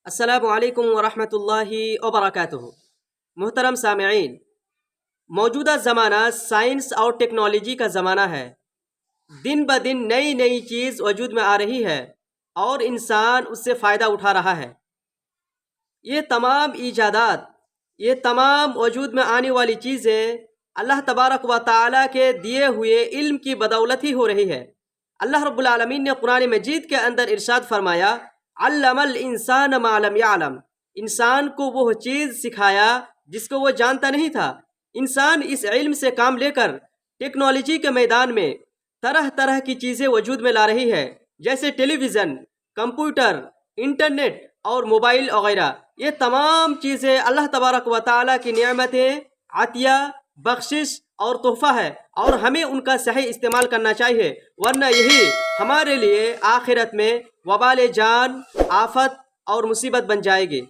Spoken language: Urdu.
السلام علیکم ورحمۃ اللہ وبرکاتہ۔ محترم سامعین، موجودہ زمانہ سائنس اور ٹیکنالوجی کا زمانہ ہے۔ دن بدن نئی نئی چیز وجود میں آ رہی ہے اور انسان اس سے فائدہ اٹھا رہا ہے۔ یہ تمام ایجادات، یہ تمام وجود میں آنے والی چیزیں اللہ تبارک و تعالیٰ کے دیے ہوئے علم کی بدولت ہی ہو رہی ہے۔ اللہ رب العالمین نے قرآن مجید کے اندر ارشاد فرمایا، علم الانسان ما لم یعلم، انسان کو وہ چیز سکھایا جس کو وہ جانتا نہیں تھا۔ انسان اس علم سے کام لے کر ٹیکنالوجی کے میدان میں طرح طرح کی چیزیں وجود میں لا رہی ہے، جیسے ٹیلی ویژن، کمپیوٹر، انٹرنیٹ اور موبائل وغیرہ۔ یہ تمام چیزیں اللہ تبارک و تعالیٰ کی نعمتیں، عطیہ، بخشش اور تحفہ ہے، اور ہمیں ان کا صحیح استعمال کرنا چاہیے، ورنہ یہی ہمارے لیے آخرت میں وبال جان، آفت اور مصیبت بن جائے گی۔